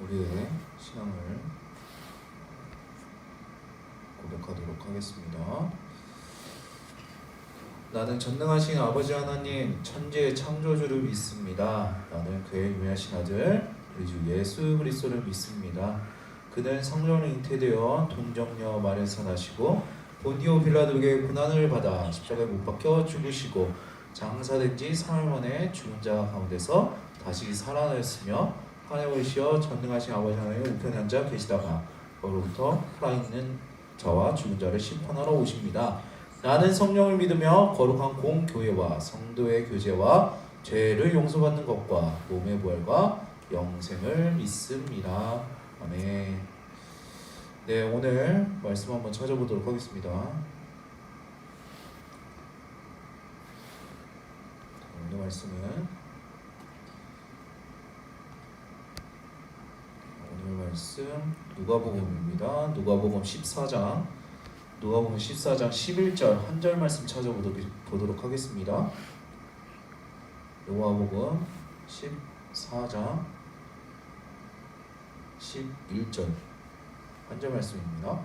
우리의 신앙을 고백하도록 하겠습니다. 나는 전능하신 아버지 하나님 천지의 창조주를 믿습니다. 나는 그의 유일하신 아들 우리 주 예수 그리스도를 믿습니다. 그는 성령으로 잉태되어 동정녀 마리아에서 나시고 본디오 빌라도에게 고난을 받아 십자가에 못 박혀 죽으시고 장사된 지 사흘 만에 죽은 자 가운데서 다시 살아나셨으며 하늘에 오시어 전능하신 아버지 하나님의 우편에 앉아 계시다가 거기로부터 살아있는 자와 죽은 자를 심판하러 오십니다. 나는 성령을 믿으며 거룩한 공교회와 성도의 교제와 죄를 용서받는 것과 몸의 부활과 영생을 믿습니다. 아멘. 네, 오늘 말씀 한번 찾아보도록 하겠습니다. 오늘 말씀은 누가복음입니다. 누가복음 14장 11절 한 절 말씀 찾아보도록 하겠습니다. 누가복음 14장 11절 한 절 말씀입니다.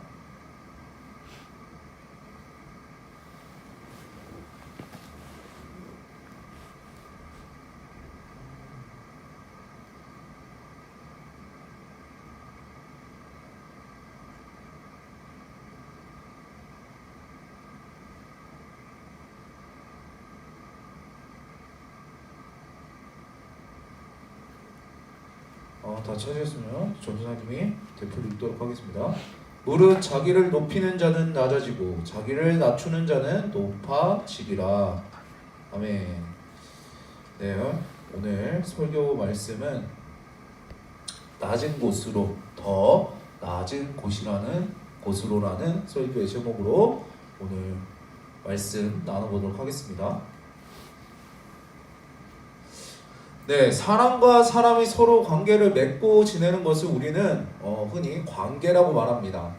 다 찾으셨으면 전도사님이 대표를 읽도록 하겠습니다. 무릇 자기를 높이는 자는 낮아지고 자기를 낮추는 자는 높아지리라. 아멘. 네, 오늘 설교 말씀은 낮은 곳으로 더 낮은 곳으로라는 설교의 제목으로 오늘 말씀 나눠보도록 하겠습니다. 네, 사람과 사람이 서로 관계를 맺고 지내는 것을 우리는 흔히 관계라고 말합니다.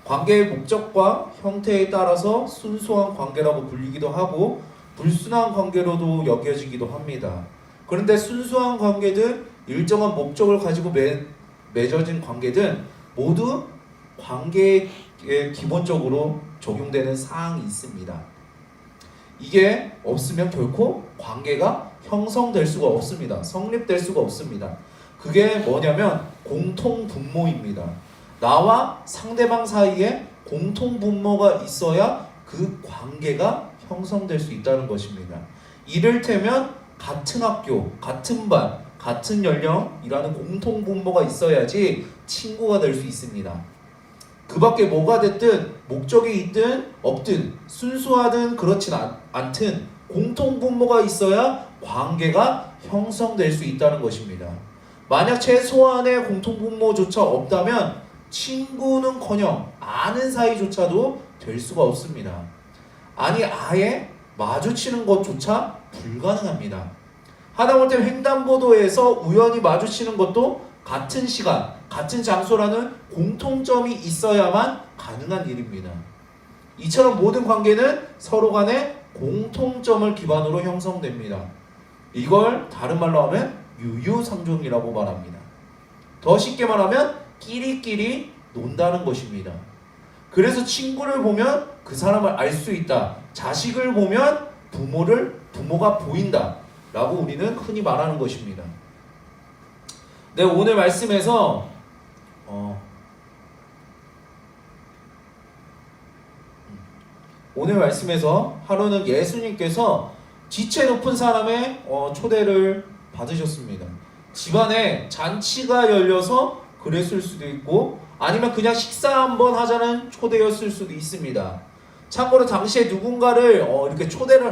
관계의 목적과 형태에 따라서 순수한 관계라고 불리기도 하고 불순한 관계로도 여겨지기도 합니다. 그런데 순수한 관계든 일정한 목적을 가지고 맺어진 관계든 모두 관계에 기본적으로 적용되는 사항이 있습니다. 이게 없으면 결코 관계가 형성될 수가 없습니다. 성립될 수가 없습니다. 그게 뭐냐면 공통분모입니다. 나와 상대방 사이에 공통분모가 있어야 그 관계가 형성될 수 있다는 것입니다. 이를테면 같은 학교, 같은 반, 같은 연령이라는 공통분모가 있어야지 친구가 될 수 있습니다. 그 밖에 뭐가 됐든 목적이 있든 없든 순수하든 그렇진 않든 공통분모가 있어야 관계가 형성될 수 있다는 것입니다. 만약 최소한의 공통분모조차 없다면 친구는커녕 아는 사이조차도 될 수가 없습니다. 아니 아예 마주치는 것조차 불가능합니다. 하다못해 횡단보도에서 우연히 마주치는 것도 같은 시간, 같은 장소라는 공통점이 있어야만 가능한 일입니다. 이처럼 모든 관계는 서로 간의 공통점을 기반으로 형성됩니다. 이걸 다른 말로 하면 유유상종이라고 말합니다. 더 쉽게 말하면 끼리끼리 논다는 것입니다. 그래서 친구를 보면 그 사람을 알 수 있다. 자식을 보면 부모가 보인다 라고 우리는 흔히 말하는 것입니다. 네, 오늘 말씀에서 하루는 예수님께서 지체 높은 사람의 초대를 받으셨습니다. 집안에 잔치가 열려서 그랬을 수도 있고 아니면 그냥 식사 한번 하자는 초대였을 수도 있습니다. 참고로 당시에 누군가를 이렇게 초대를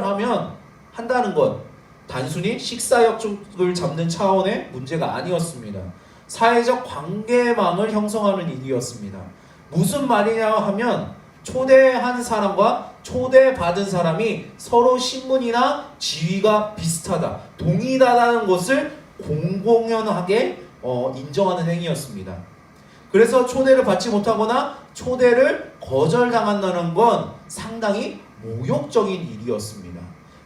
한다는 것 단순히 식사 약속을 잡는 차원의 문제가 아니었습니다. 사회적 관계망을 형성하는 일이었습니다. 무슨 말이냐 하면 초대한 사람과 초대받은 사람이 서로 신분이나 지위가 비슷하다, 동일하다는 것을 공공연하게 인정하는 행위였습니다. 그래서 초대를 받지 못하거나 초대를 거절당한다는 건 상당히 모욕적인 일이었습니다.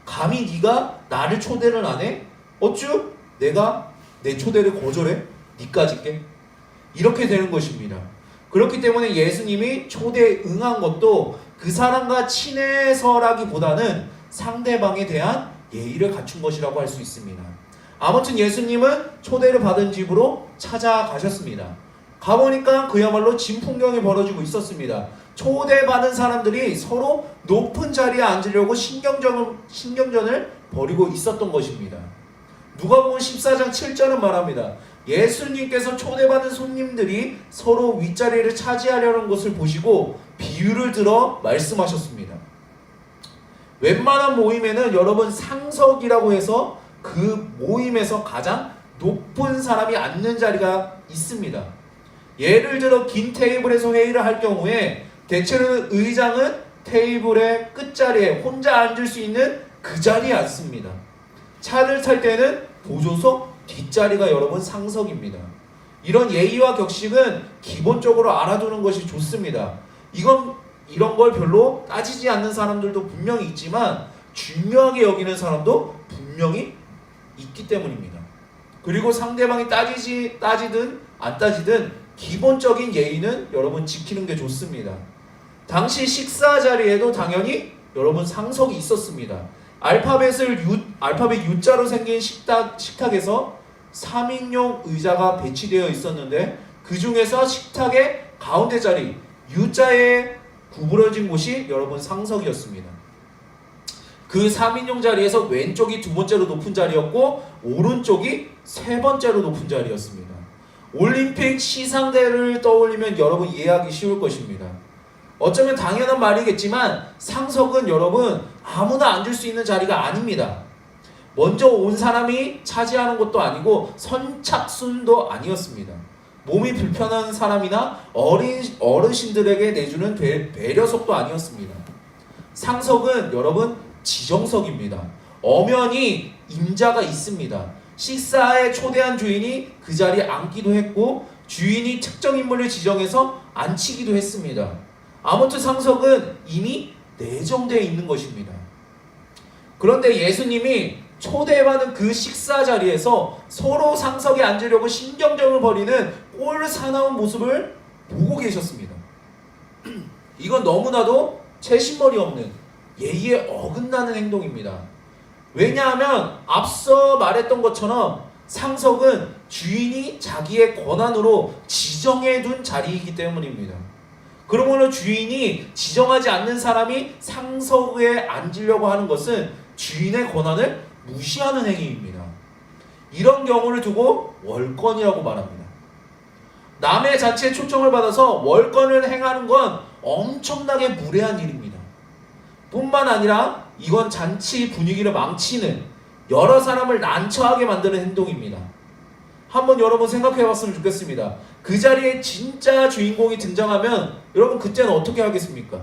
감히 네가 나를 초대를 안 해? 어쭈? 내가 내 초대를 거절해? 니까짓게? 이렇게 되는 것입니다. 그렇기 때문에 예수님이 초대에 응한 것도 그 사람과 친해서라기보다는 상대방에 대한 예의를 갖춘 것이라고 할 수 있습니다. 아무튼 예수님은 초대를 받은 집으로 찾아가셨습니다. 가보니까 그야말로 진풍경이 벌어지고 있었습니다. 초대받은 사람들이 서로 높은 자리에 앉으려고 신경전을 벌이고 있었던 것입니다. 누가복음 14장 7절은 말합니다. 예수님께서 초대받은 손님들이 서로 윗자리를 차지하려는 것을 보시고 비유를 들어 말씀하셨습니다. 웬만한 모임에는 여러분 상석이라고 해서 그 모임에서 가장 높은 사람이 앉는 자리가 있습니다. 예를 들어 긴 테이블에서 회의를 할 경우에 대체로 의장은 테이블의 끝자리에 혼자 앉을 수 있는 그 자리에 앉습니다. 차를 탈 때는 보조석 뒷자리가 여러분 상석입니다. 이런 예의와 격식은 기본적으로 알아두는 것이 좋습니다. 이런 걸 별로 따지지 않는 사람들도 분명히 있지만 중요하게 여기는 사람도 분명히 있기 때문입니다. 그리고 상대방이 따지든 안 따지든 기본적인 예의는 여러분 지키는 게 좋습니다. 당시 식사 자리에도 당연히 여러분 상석이 있었습니다. 알파벳 U자로 생긴 식탁에서 3인용 의자가 배치되어 있었는데 그 중에서 식탁의 가운데 자리 U자에 구부러진 곳이 여러분 상석이었습니다. 그 3인용 자리에서 왼쪽이 두 번째로 높은 자리였고 오른쪽이 세 번째로 높은 자리였습니다. 올림픽 시상대를 떠올리면 여러분 이해하기 쉬울 것입니다. 어쩌면 당연한 말이겠지만 상석은 여러분 아무나 앉을 수 있는 자리가 아닙니다. 먼저 온 사람이 차지하는 것도 아니고 선착순도 아니었습니다. 몸이 불편한 사람이나 어르신들에게 내주는 배려석도 아니었습니다. 상석은 여러분 지정석입니다. 엄연히 임자가 있습니다. 식사에 초대한 주인이 그 자리에 앉기도 했고 주인이 특정 인물을 지정해서 앉히기도 했습니다. 아무튼 상석은 이미 내정되어 있는 것입니다. 그런데 예수님이 초대받은 그 식사 자리에서 서로 상석에 앉으려고 신경전을 벌이는 꼴 사나운 모습을 보고 계셨습니다. 이건 너무나도 채신머리 없는 예의에 어긋나는 행동입니다. 왜냐하면 앞서 말했던 것처럼 상석은 주인이 자기의 권한으로 지정해둔 자리이기 때문입니다. 그러므로 주인이 지정하지 않는 사람이 상석에 앉으려고 하는 것은 주인의 권한을 무시하는 행위입니다. 이런 경우를 두고 월권이라고 말합니다. 남의 잔치에 초청을 받아서 월권을 행하는 건 엄청나게 무례한 일입니다. 뿐만 아니라 이건 잔치 분위기를 망치는, 여러 사람을 난처하게 만드는 행동입니다. 한번 여러분 생각해 봤으면 좋겠습니다. 그 자리에 진짜 주인공이 등장하면 여러분 그때는 어떻게 하겠습니까?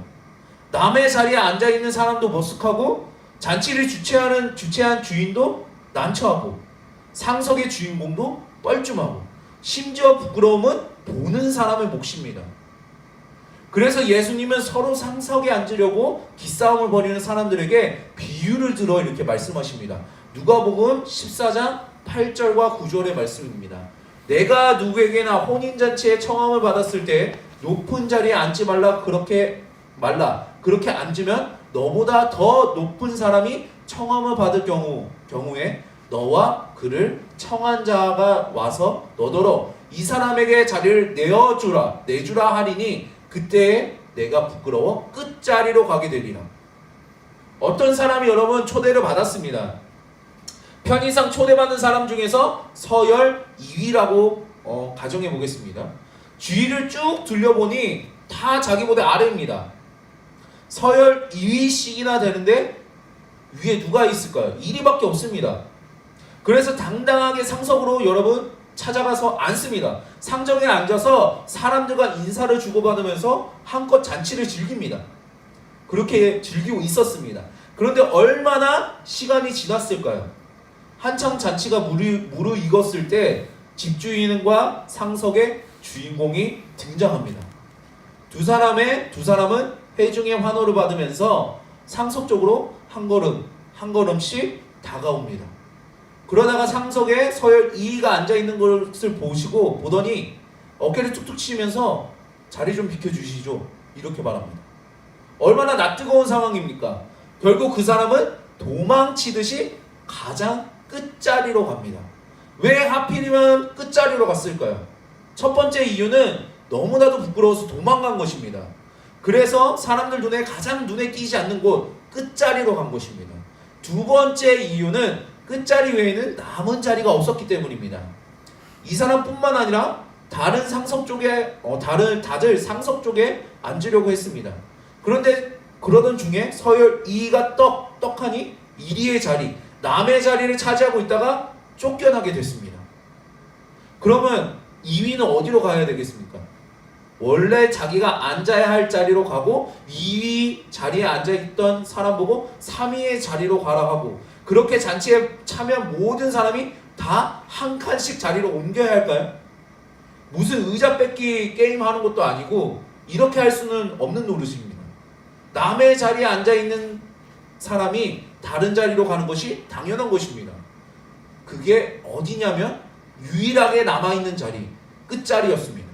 남의 자리에 앉아있는 사람도 머쓱하고 잔치를 주최한 주인도 난처하고 상석의 주인공도 뻘쭘하고 심지어 부끄러움은 보는 사람의 몫입니다. 그래서 예수님은 서로 상석에 앉으려고 기싸움을 벌이는 사람들에게 비유를 들어 이렇게 말씀하십니다. 누가복음 14장 8절과 9절의 말씀입니다. 내가 누구에게나 혼인잔치에 청함을 받았을 때 높은 자리에 앉지 말라 그렇게 앉으면 너보다 더 높은 사람이 청함을 받을 경우에 너와 그를 청한 자가 와서 너더러 이 사람에게 자리를 내주라 하리니 그때에 내가 부끄러워 끝자리로 가게 되리라. 어떤 사람이 여러분 초대를 받았습니다. 편의상 초대받는 사람 중에서 서열 2위라고 가정해 보겠습니다. 주위를 쭉 둘러보니 다 자기보다 아래입니다. 서열 2위씩이나 되는데 위에 누가 있을까요? 1위밖에 없습니다. 그래서 당당하게 상석으로 여러분 찾아가서 앉습니다. 상정에 앉아서 사람들과 인사를 주고받으면서 한껏 잔치를 즐깁니다. 그렇게 즐기고 있었습니다. 그런데 얼마나 시간이 지났을까요? 한창 잔치가 무르익었을 때 집주인과 상석의 주인공이 등장합니다. 두 사람은 회중의 환호를 받으면서 상석 쪽으로 한 걸음씩 다가옵니다. 그러다가 상석에 서열 2위가 앉아있는 것을 보더니 어깨를 툭툭 치면서 자리 좀 비켜주시죠. 이렇게 말합니다. 얼마나 낯뜨거운 상황입니까? 결국 그 사람은 도망치듯이 가장 끝자리로 갑니다. 왜 하필이면 끝자리로 갔을까요? 첫 번째 이유는 너무나도 부끄러워서 도망간 것입니다. 그래서 사람들 눈에 가장 눈에 띄지 않는 곳 끝자리로 간 것입니다. 두 번째 이유는 끝자리 외에는 남은 자리가 없었기 때문입니다. 이 사람뿐만 아니라 다른 상석 쪽에 다들 상석 쪽에 앉으려고 했습니다. 그런데 그러던 중에 서열 2위가 떡하니 1위의 자리, 남의 자리를 차지하고 있다가 쫓겨나게 됐습니다. 그러면 2위는 어디로 가야 되겠습니까? 원래 자기가 앉아야 할 자리로 가고 2위 자리에 앉아있던 사람 보고 3위의 자리로 가라 하고, 그렇게 잔치에 참여한 모든 사람이 다 한 칸씩 자리로 옮겨야 할까요? 무슨 의자 뺏기 게임 하는 것도 아니고 이렇게 할 수는 없는 노릇입니다. 남의 자리에 앉아있는 사람이 다른 자리로 가는 것이 당연한 것입니다. 그게 어디냐면 유일하게 남아있는 자리, 끝자리였습니다.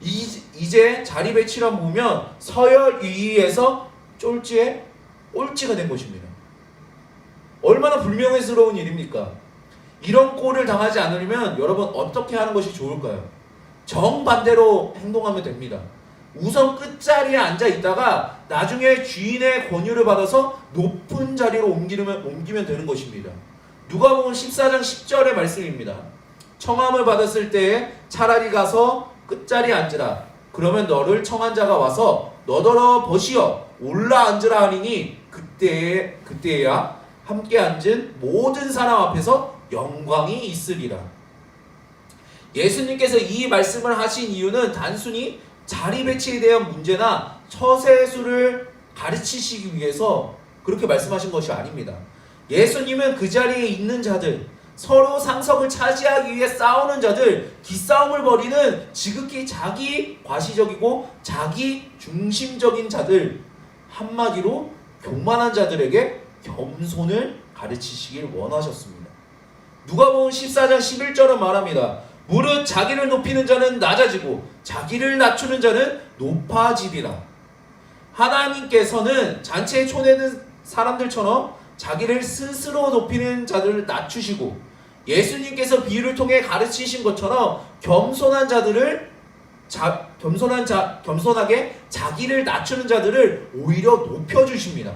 이제 자리 배치를 보면 서열 2위에서 꼴찌에 꼴찌가 된 것입니다. 얼마나 불명예스러운 일입니까? 이런 꼴을 당하지 않으려면 여러분 어떻게 하는 것이 좋을까요? 정반대로 행동하면 됩니다. 우선 끝자리에 앉아 있다가 나중에 주인의 권유를 받아서 높은 자리로 옮기면 되는 것입니다. 누가복음 14장 10절의 말씀입니다. 청함을 받았을 때에 차라리 가서 끝자리에 앉으라. 그러면 너를 청한 자가 와서 너더러 버시어 올라 앉으라 하리니 그때야 함께 앉은 모든 사람 앞에서 영광이 있으리라. 예수님께서 이 말씀을 하신 이유는 단순히 자리 배치에 대한 문제나 처세수를 가르치시기 위해서 그렇게 말씀하신 것이 아닙니다. 예수님은 그 자리에 있는 자들, 서로 상석을 차지하기 위해 싸우는 자들, 기싸움을 벌이는 지극히 자기 과시적이고 자기 중심적인 자들, 한마디로 교만한 자들에게 겸손을 가르치시길 원하셨습니다. 누가복음 14장 11절은 말합니다. 무릇 자기를 높이는 자는 낮아지고 자기를 낮추는 자는 높아지리라. 하나님께서는 잔치에 초대된 사람들처럼 자기를 스스로 높이는 자들을 낮추시고, 예수님께서 비유를 통해 가르치신 것처럼 겸손하게 자기를 낮추는 자들을 오히려 높여주십니다.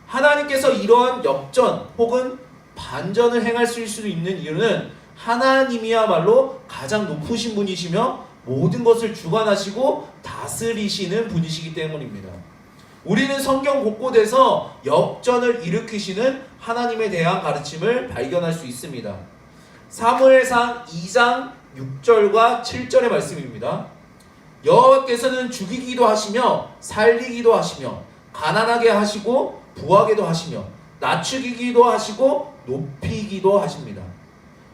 하나님께서 이러한 역전 혹은 반전을 행할 수 있는 이유는 하나님이야말로 가장 높으신 분이시며 모든 것을 주관하시고 다스리시는 분이시기 때문입니다. 우리는 성경 곳곳에서 역전을 일으키시는 하나님에 대한 가르침을 발견할 수 있습니다. 사무엘상 2장 6절과 7절의 말씀입니다. 여호와께서는 죽이기도 하시며 살리기도 하시며 가난하게 하시고 부하게도 하시며 낮추기도 하시고 높이기도 하십니다.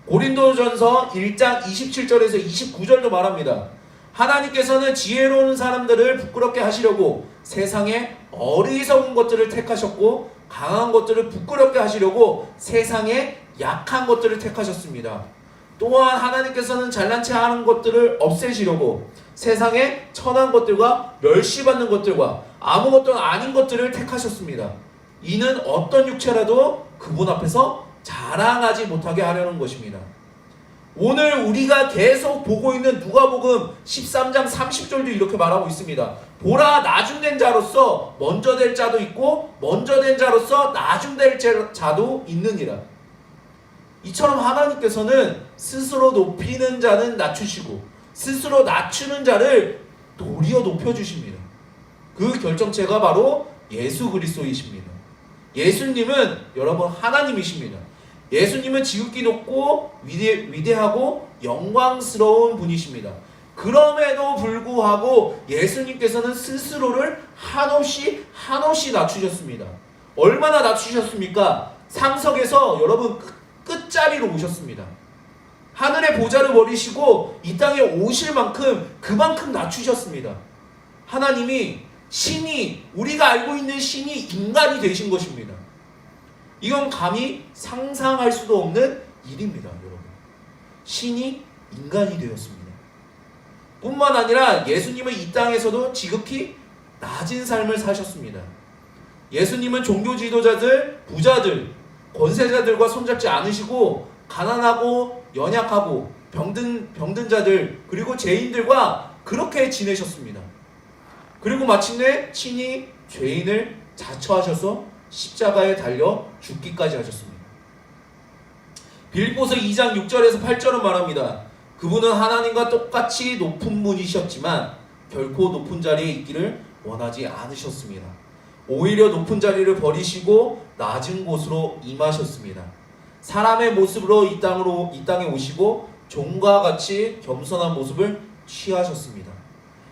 고린도전서 1장 27절에서 29절도 말합니다. 하나님께서는 지혜로운 사람들을 부끄럽게 하시려고 세상에 어리석은 것들을 택하셨고 강한 것들을 부끄럽게 하시려고 세상에 약한 것들을 택하셨습니다. 또한 하나님께서는 잘난 체 하는 것들을 없애시려고 세상에 천한 것들과 멸시받는 것들과 아무것도 아닌 것들을 택하셨습니다. 이는 어떤 육체라도 그분 앞에서 자랑하지 못하게 하려는 것입니다. 오늘 우리가 계속 보고 있는 누가복음 13장 30절도 이렇게 말하고 있습니다. 보라, 나중된 자로서 먼저 될 자도 있고 먼저 된 자로서 나중될 자도 있느니라. 이처럼 하나님께서는 스스로 높이는 자는 낮추시고 스스로 낮추는 자를 도리어 높여주십니다. 그 결정체가 바로 예수 그리스도이십니다. 예수님은 여러분 하나님이십니다. 예수님은 지극히 높고 위대하고 영광스러운 분이십니다. 그럼에도 불구하고 예수님께서는 스스로를 한없이 낮추셨습니다. 얼마나 낮추셨습니까? 상석에서 여러분 끝자리로 오셨습니다. 하늘의 보좌를 버리시고 이 땅에 오실 만큼 그만큼 낮추셨습니다. 하나님이 신이, 우리가 알고 있는 신이 인간이 되신 것입니다. 이건 감히 상상할 수도 없는 일입니다, 여러분. 신이 인간이 되었습니다. 뿐만 아니라 예수님은 이 땅에서도 지극히 낮은 삶을 사셨습니다. 예수님은 종교 지도자들, 부자들, 권세자들과 손잡지 않으시고 가난하고 연약하고 병든 자들 그리고 죄인들과 그렇게 지내셨습니다. 그리고 마침내 친히 죄인을 자처하셔서 십자가에 달려 죽기까지 하셨습니다. 빌립보서 2장 6절에서 8절은 말합니다. 그분은 하나님과 똑같이 높은 분이셨지만 결코 높은 자리에 있기를 원하지 않으셨습니다. 오히려 높은 자리를 버리시고 낮은 곳으로 임하셨습니다. 사람의 모습으로 이 땅에 오시고 종과 같이 겸손한 모습을 취하셨습니다.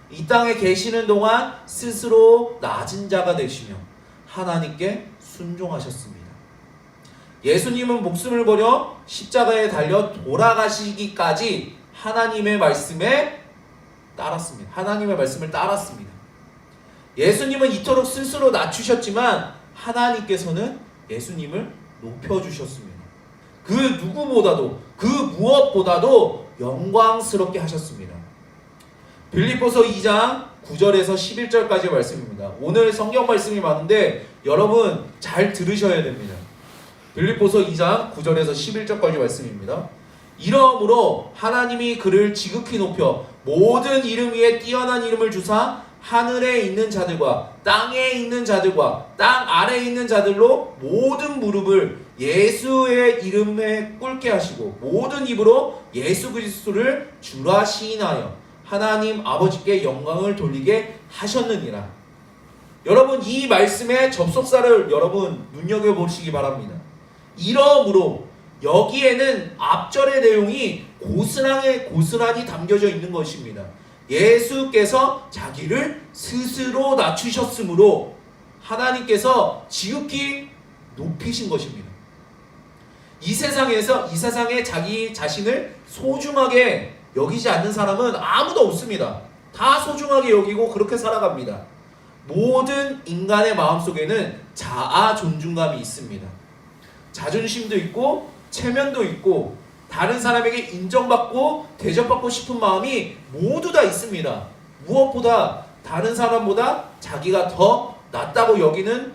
이 땅에 계시는 동안 스스로 낮은 자가 되시며 하나님께 순종하셨습니다. 예수님은 목숨을 버려 십자가에 달려 돌아가시기까지 하나님의 말씀을 따랐습니다. 예수님은 이토록 스스로 낮추셨지만 하나님께서는 예수님을 높여주셨습니다. 그 누구보다도 그 무엇보다도 영광스럽게 하셨습니다. 빌립보서 2장 9절에서 11절까지 말씀입니다. 오늘 성경 말씀이 많은데 여러분 잘 들으셔야 됩니다. 빌립보서 2장 9절에서 11절까지 말씀입니다. 이러므로 하나님이 그를 지극히 높여 모든 이름 위에 뛰어난 이름을 주사 하늘에 있는 자들과 땅에 있는 자들과 땅 아래에 있는 자들로 모든 무릎을 예수의 이름에 꿇게 하시고 모든 입으로 예수 그리스도를 주라 시인하여 하나님 아버지께 영광을 돌리게 하셨느니라. 여러분 이 말씀의 접속사를 여러분 눈여겨보시기 바랍니다. 이러므로 여기에는 앞절의 내용이 고스란히 담겨져 있는 것입니다. 예수께서 자기를 스스로 낮추셨으므로 하나님께서 지극히 높이신 것입니다. 이 세상에 자기 자신을 소중하게 여기지 않는 사람은 아무도 없습니다. 다 소중하게 여기고 그렇게 살아갑니다. 모든 인간의 마음속에는 자아 존중감이 있습니다. 자존심도 있고 체면도 있고 다른 사람에게 인정받고 대접받고 싶은 마음이 모두 다 있습니다. 무엇보다 다른 사람보다 자기가 더 낫다고 여기는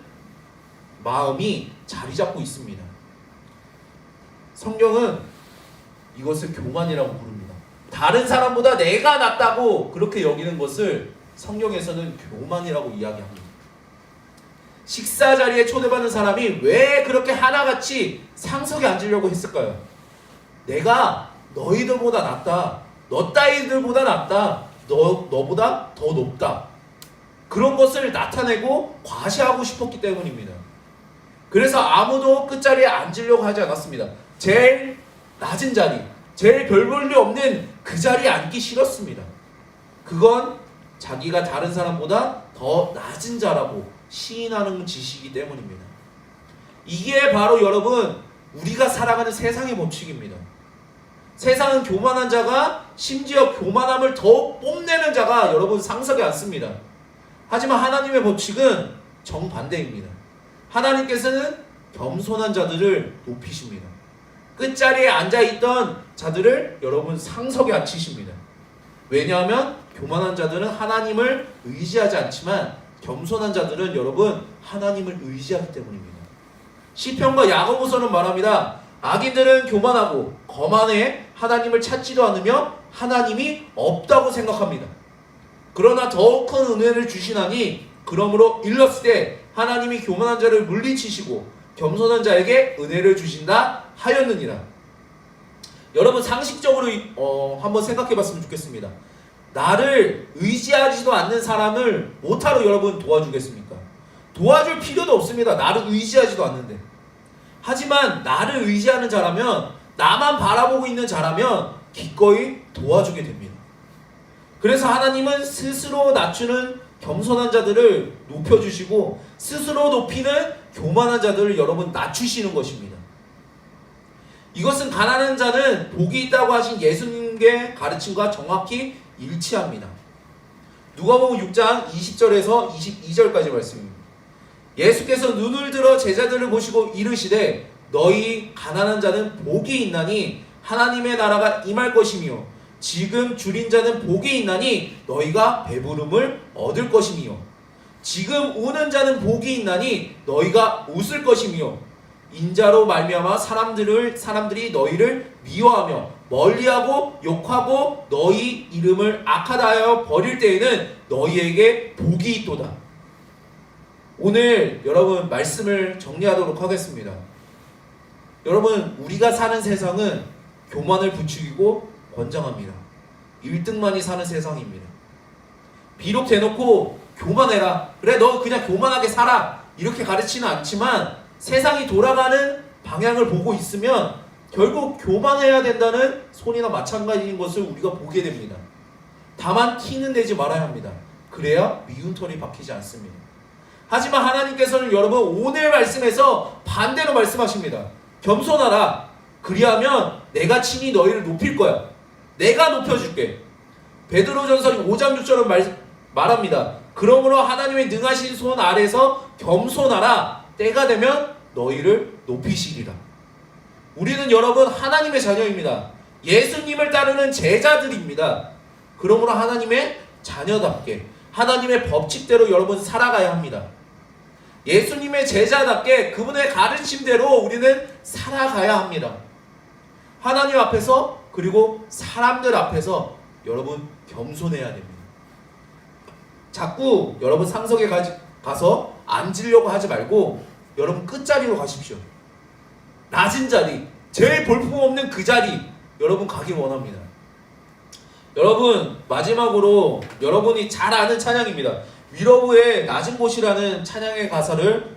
마음이 자리 잡고 있습니다. 성경은 이것을 교만이라고 부릅니다. 다른 사람보다 내가 낫다고 그렇게 여기는 것을 성경에서는 교만이라고 이야기합니다. 식사 자리에 초대받는 사람이 왜 그렇게 하나같이 상석에 앉으려고 했을까요? 내가 너희들보다 낫다. 너 따위들보다 낫다. 너보다 더 높다. 그런 것을 나타내고 과시하고 싶었기 때문입니다. 그래서 아무도 끝자리에 앉으려고 하지 않았습니다. 제일 낮은 자리, 제일 별 볼 일 없는 그 자리에 앉기 싫었습니다. 그건 자기가 다른 사람보다 더 낮은 자라고 시인하는 짓이기 때문입니다. 이게 바로 여러분 우리가 살아가는 세상의 법칙입니다. 세상은 교만한 자가 심지어 교만함을 더 뽐내는 자가 여러분 상석에 앉습니다. 하지만 하나님의 법칙은 정반대입니다. 하나님께서는 겸손한 자들을 높이십니다. 끝자리에 앉아있던 자들을 여러분 상석에 앉히십니다. 왜냐하면 교만한 자들은 하나님을 의지하지 않지만 겸손한 자들은 여러분 하나님을 의지하기 때문입니다. 시편과 야고보서는 말합니다. 악인들은 교만하고 거만해 하나님을 찾지도 않으며 하나님이 없다고 생각합니다. 그러나 더욱 큰 은혜를 주시나니 그러므로 일렀을 하나님이 교만한 자를 물리치시고 겸손한 자에게 은혜를 주신다 하였느니라. 여러분 상식적으로 한번 생각해 봤으면 좋겠습니다. 나를 의지하지도 않는 사람을 뭐하러 여러분 도와주겠습니까? 도와줄 필요도 없습니다. 나를 의지하지도 않는데. 하지만 나를 의지하는 자라면, 나만 바라보고 있는 자라면 기꺼이 도와주게 됩니다. 그래서 하나님은 스스로 낮추는 겸손한 자들을 높여주시고 스스로 높이는 교만한 자들을 여러분 낮추시는 것입니다. 이것은 가난한 자는 복이 있다고 하신 예수님의 가르침과 정확히 일치합니다. 누가복음 6장 20절에서 22절까지 말씀입니다. 예수께서 눈을 들어 제자들을 보시고 이르시되 너희 가난한 자는 복이 있나니 하나님의 나라가 임할 것이며 지금 줄인 자는 복이 있나니 너희가 배부름을 얻을 것이며 지금 우는 자는 복이 있나니 너희가 웃을 것이며 인자로 말미암아 사람들이 너희를 미워하며 멀리하고 욕하고 너희 이름을 악하다 하여 버릴 때에는 너희에게 복이 있도다. 오늘 여러분 말씀을 정리하도록 하겠습니다. 여러분, 우리가 사는 세상은 교만을 부추기고 권장합니다. 1등만이 사는 세상입니다. 비록 대놓고 교만해라, 그래 너 그냥 교만하게 살아, 이렇게 가르치는 않지만 세상이 돌아가는 방향을 보고 있으면 결국 교만해야 된다는 소리나 마찬가지인 것을 우리가 보게 됩니다. 다만 티는 내지 말아야 합니다. 그래야 미운 털이 박히지 않습니다. 하지만 하나님께서는 여러분 오늘 말씀에서 반대로 말씀하십니다. 겸손하라. 그리하면 내가 친히 너희를 높일 거야. 내가 높여줄게. 베드로전서 5장 6절은 말합니다. 그러므로 하나님의 능하신 손 아래서 겸손하라. 때가 되면 너희를 높이시리라. 우리는 여러분 하나님의 자녀입니다. 예수님을 따르는 제자들입니다. 그러므로 하나님의 자녀답게 하나님의 법칙대로 여러분 살아가야 합니다. 예수님의 제자답게 그분의 가르침대로 우리는 살아가야 합니다. 하나님 앞에서 그리고 사람들 앞에서 여러분 겸손해야 됩니다. 자꾸 여러분 상석에 가서 앉으려고 하지 말고 여러분 끝자리로 가십시오. 낮은 자리, 제일 볼품없는 그 자리 여러분 가길 원합니다. 여러분 마지막으로 여러분이 잘 아는 찬양입니다. 위로부의 낮은 곳이라는 찬양의 가사를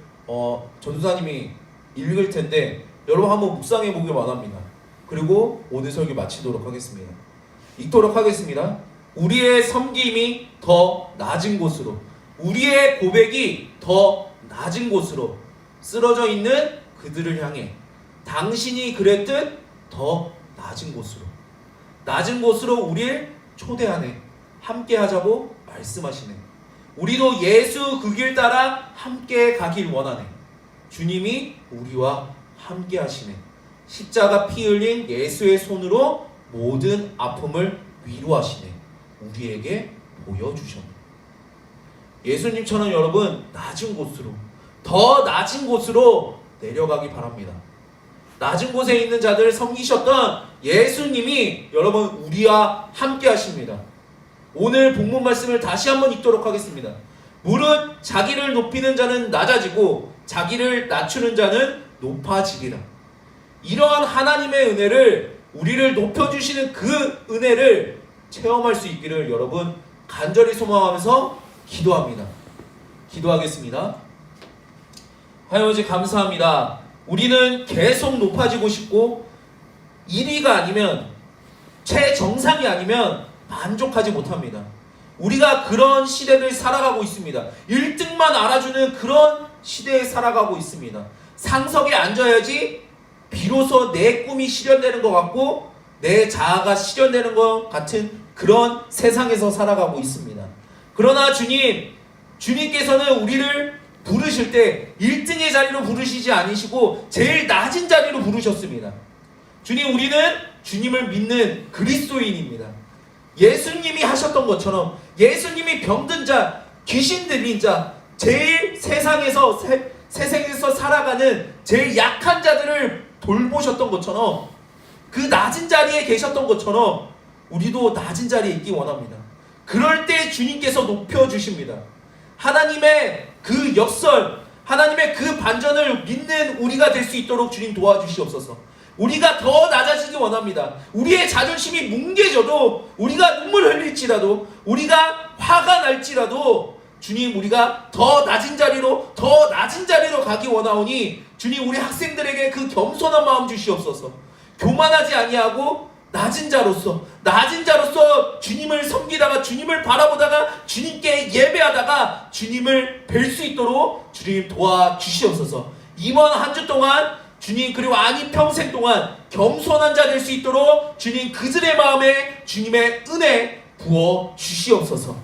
전도사님이 읽을 텐데 여러분 한번 묵상해 보길 원합니다. 그리고 오늘 설교 마치도록 하겠습니다. 읽도록 하겠습니다. 우리의 섬김이 더 낮은 곳으로, 우리의 고백이 더 낮은 곳으로 쓰러져 있는 그들을 향해 당신이 그랬듯 더 낮은 곳으로 우리를 초대하네. 함께 하자고 말씀하시네. 우리도 예수 그 길 따라 함께 가길 원하네. 주님이 우리와 함께 하시네. 십자가 피 흘린 예수의 손으로 모든 아픔을 위로하시네. 우리에게 보여주셨네. 예수님처럼 여러분 낮은 곳으로, 더 낮은 곳으로 내려가기 바랍니다. 낮은 곳에 있는 자들을 섬기셨던 예수님이 여러분 우리와 함께 하십니다. 오늘 본문 말씀을 다시 한번 읽도록 하겠습니다. 무릇 자기를 높이는 자는 낮아지고 자기를 낮추는 자는 높아지리라. 이러한 하나님의 은혜를, 우리를 높여주시는 그 은혜를 체험할 수 있기를 여러분 간절히 소망하면서 기도합니다. 기도하겠습니다. 하나님 감사합니다. 우리는 계속 높아지고 싶고 1위가 아니면, 최정상이 아니면 만족하지 못합니다. 우리가 그런 시대를 살아가고 있습니다. 1등만 알아주는 그런 시대에 살아가고 있습니다. 상석에 앉아야지 비로소 내 꿈이 실현되는 것 같고 내 자아가 실현되는 것 같은 그런 세상에서 살아가고 있습니다. 그러나 주님께서는 우리를 부르실 때 1등의 자리로 부르시지 않으시고 제일 낮은 자리로 부르셨습니다. 주님, 우리는 주님을 믿는 그리스도인입니다. 예수님이 하셨던 것처럼 예수님이 병든 자, 귀신 들린 자, 제일 세상에서 살아가는 제일 약한 자들을 돌보셨던 것처럼, 그 낮은 자리에 계셨던 것처럼 우리도 낮은 자리에 있기 원합니다. 그럴 때 주님께서 높여주십니다. 하나님의 그 역설, 하나님의 그 반전을 믿는 우리가 될 수 있도록 주님 도와주시옵소서. 우리가 더 낮아지기 원합니다. 우리의 자존심이 뭉개져도, 우리가 눈물 흘릴지라도, 우리가 화가 날지라도 주님, 우리가 더 낮은 자리로 가기 원하오니 주님, 우리 학생들에게 그 겸손한 마음 주시옵소서. 교만하지 아니하고 낮은 자로서 주님을 섬기다가, 주님을 바라보다가, 주님께 예배하다가 주님을 뵐 수 있도록 주님 도와주시옵소서. 이번 한 주 동안 주님, 그리고 아니 평생 동안 겸손한 자 될 수 있도록 주님 그들의 마음에 주님의 은혜 부어 주시옵소서.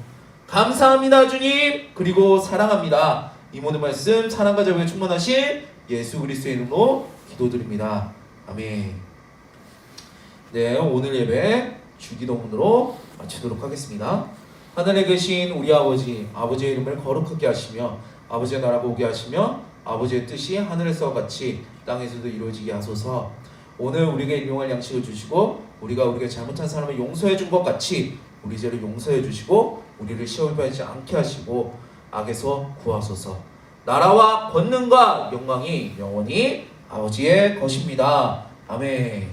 감사합니다 주님. 그리고 사랑합니다. 이 모든 말씀 사랑과 자비에 충만하신 예수 그리스도의 이름으로 기도드립니다. 아멘. 네, 오늘 예배 주기도문으로 마치도록 하겠습니다. 하늘에 계신 우리 아버지, 아버지의 이름을 거룩하게 하시며 아버지의 나라가 오게 하시며 아버지의 뜻이 하늘에서 같이 땅에서도 이루어지게 하소서. 오늘 우리에게 일용할 양식을 주시고 우리가 잘못한 사람을 용서해 준 것 같이 우리 죄를 용서해 주시고 우리를 시험에 빠지지 않게 하시고 악에서 구하소서. 나라와 권능과 영광이 영원히 아버지의 것입니다. 아멘.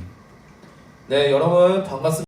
네, 여러분 반갑습니다.